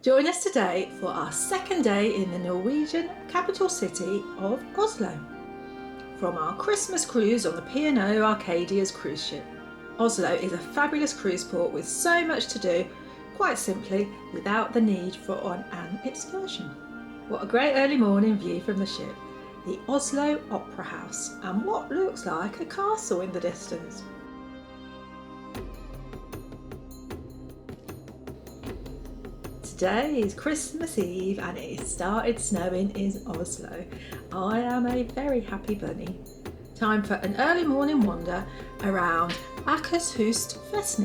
Join us today for our second day in the Norwegian capital city of Oslo. From our Christmas cruise on the P&O Arcadia cruise ship. Oslo is a fabulous cruise port with so much to do, quite simply without the need for an excursion. What a great early morning view from the ship, the Oslo Opera House and what looks like a castle in the distance. Today is Christmas Eve and it has started snowing in Oslo. I am a very happy bunny. Time for an early morning wander around Akershus Fortress.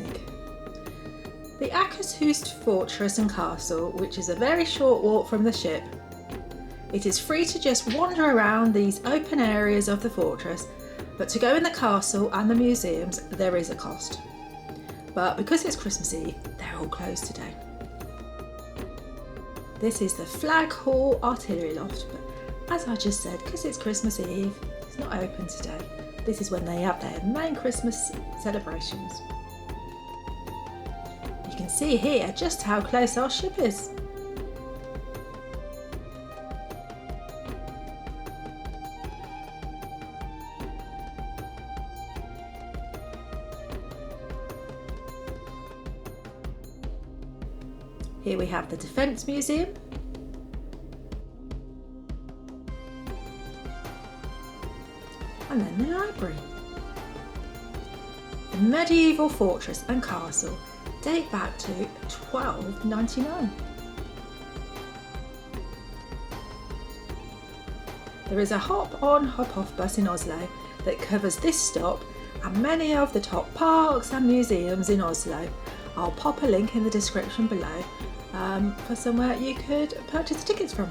The Akershus Fortress and Castle, which is a very short walk from the ship. It is free to just wander around these open areas of the fortress, but to go in the castle and the museums there is a cost. But because it's Christmas Eve, they're all closed today. This is the Flag Hall artillery loft, but as I just said, because it's Christmas Eve, it's not open today. This is when they have their main Christmas celebrations. You can see here just how close our ship is. Here we have the Defence Museum. And then the library. The medieval fortress and castle date back to 1299. There is a hop-on, hop-off bus in Oslo that covers this stop and many of the top parks and museums in Oslo. I'll pop a link in the description below for somewhere you could purchase tickets from.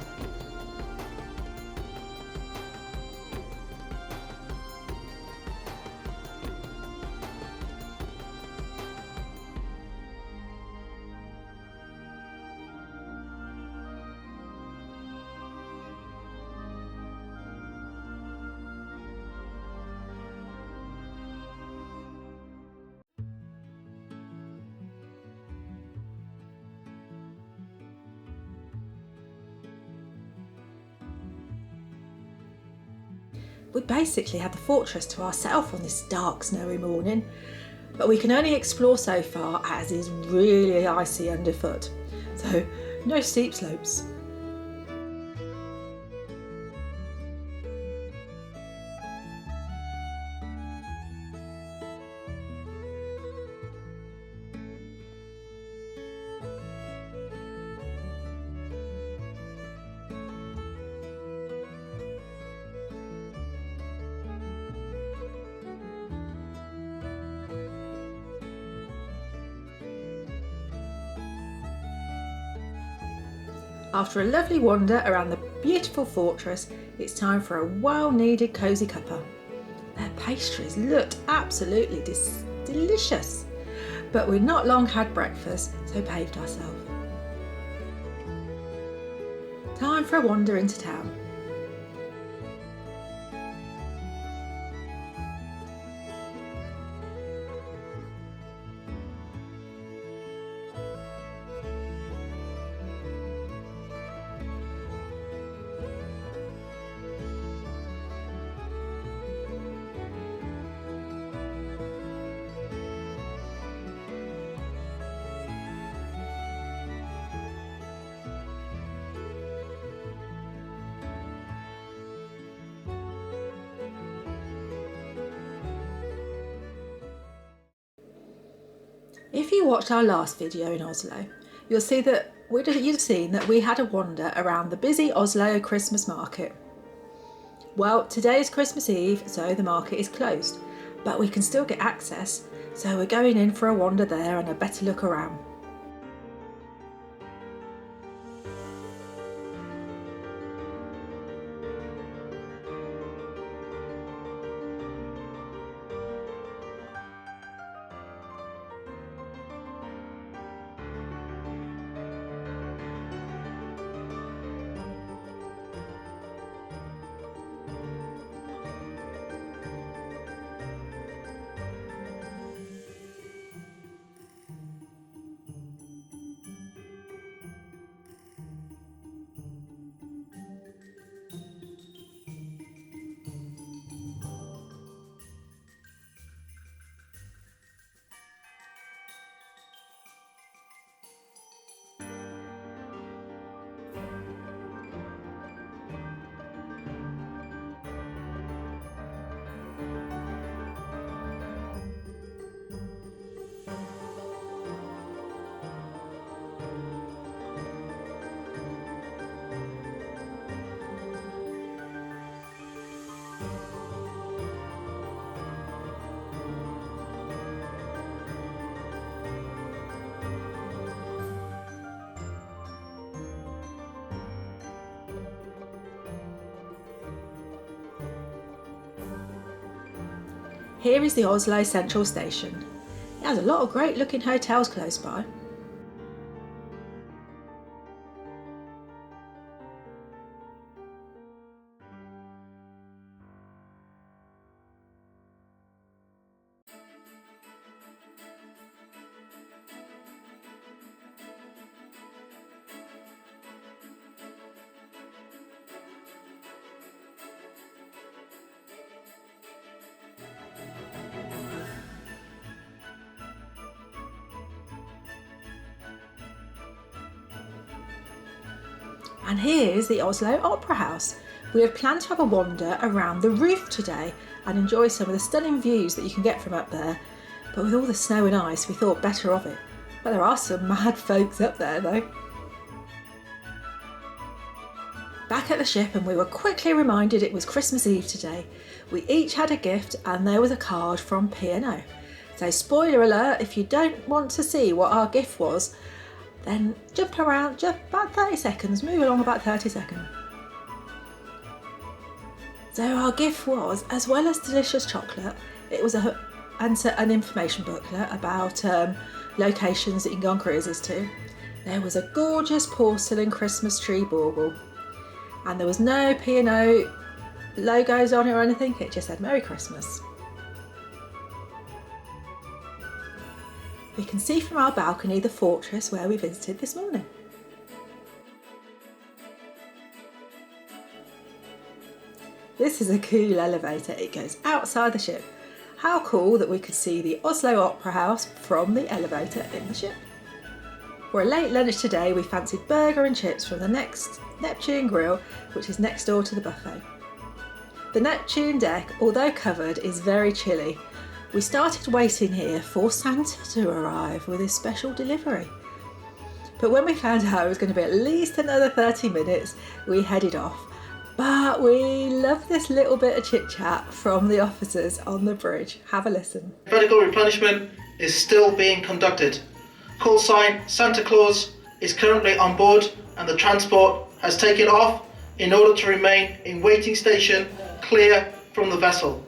We basically have the fortress to ourselves on this dark snowy morning, but we can only explore so far as is really icy underfoot, so no steep slopes. After a lovely wander around the beautiful fortress, it's time for a well-needed cosy cuppa. Their pastries looked absolutely delicious, but we'd not long had breakfast, so paved ourselves. Time for a wander into town. If you watched our last video in Oslo, you'll see that you'd seen that we had a wander around the busy Oslo Christmas market. Well, today is Christmas Eve, so the market is closed, but we can still get access, so we're going in for a wander there and a better look around. Here is the Oslo Central Station. It has a lot of great looking hotels close by. And here's the Oslo Opera House. We have planned to have a wander around the roof today and enjoy some of the stunning views that you can get from up there. But with all the snow and ice, we thought better of it. But there are some mad folks up there though. Back at the ship, and we were quickly reminded it was Christmas Eve today. We each had a gift and there was a card from P&O. So spoiler alert, if you don't want to see what our gift was, then jump around just about 30 seconds, move along about 30 seconds. So our gift was, as well as delicious chocolate, it was an information booklet about locations that you can go on cruises to. There was a gorgeous porcelain Christmas tree bauble, and there was no P&O logos on it or anything, it just said Merry Christmas. We can see from our balcony the fortress where we visited this morning. This is a cool elevator, it goes outside the ship. How cool that we could see the Oslo Opera House from the elevator in the ship. For a late lunch today, we fancied burger and chips from the next Neptune Grill, which is next door to the buffet. The Neptune deck, although covered, is very chilly. We started waiting here for Santa to arrive with his special delivery. But when we found out it was going to be at least another 30 minutes, we headed off. But we love this little bit of chit chat from the officers on the bridge. Have a listen. Medical replenishment is still being conducted. Call sign Santa Claus is currently on board and the transport has taken off in order to remain in waiting station clear from the vessel.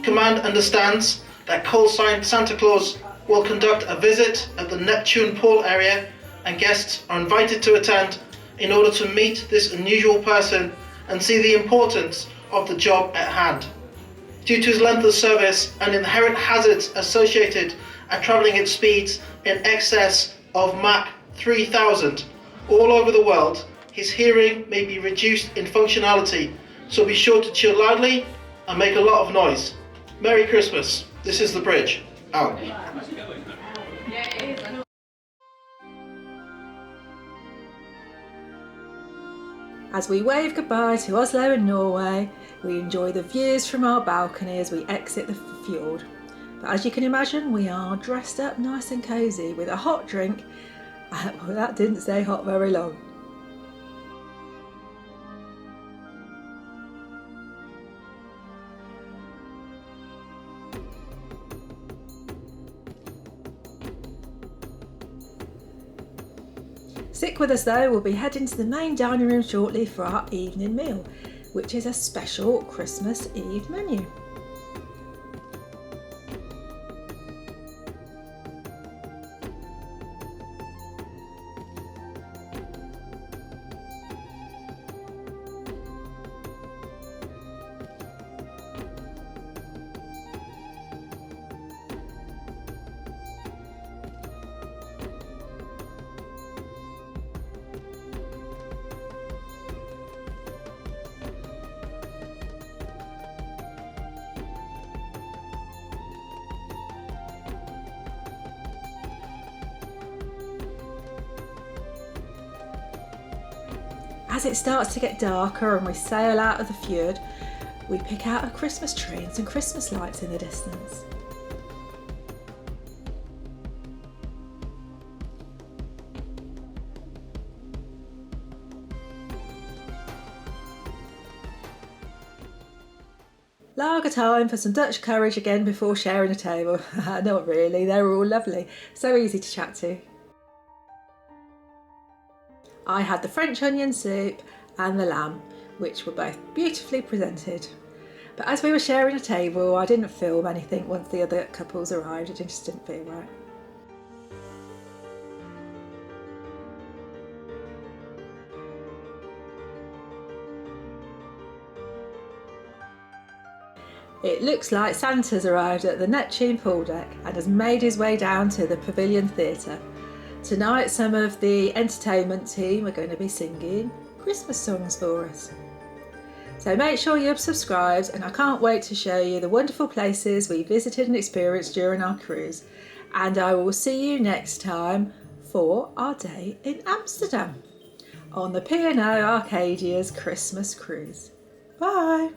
Command understands that call sign Santa Claus will conduct a visit at the Neptune pool area, and guests are invited to attend in order to meet this unusual person and see the importance of the job at hand. Due to his length of service and inherent hazards associated at travelling at speeds in excess of Mach 3000 all over the world, his hearing may be reduced in functionality, so be sure to cheer loudly and make a lot of noise. Merry Christmas. This is the bridge. Out. As we wave goodbye to Oslo and Norway, we enjoy the views from our balcony as we exit the fjord. But as you can imagine, we are dressed up nice and cosy with a hot drink. Well, that didn't stay hot very long. Stick with us though, we'll be heading to the main dining room shortly for our evening meal, which is a special Christmas Eve menu. As it starts to get darker and we sail out of the fjord, we pick out a Christmas tree and some Christmas lights in the distance. Lager time for some Dutch courage again before sharing a table. Not really, they were all lovely, so easy to chat to. I had the French onion soup and the lamb, which were both beautifully presented. But as we were sharing a table, I didn't film anything once the other couples arrived. It just didn't feel right. It looks like Santa's arrived at the Neptune pool deck and has made his way down to the Pavilion Theatre. Tonight some of the entertainment team are going to be singing Christmas songs for us. So make sure you're subscribed, and I can't wait to show you the wonderful places we visited and experienced during our cruise. And I will see you next time for our day in Amsterdam on the P&O Arcadia's Christmas cruise. Bye!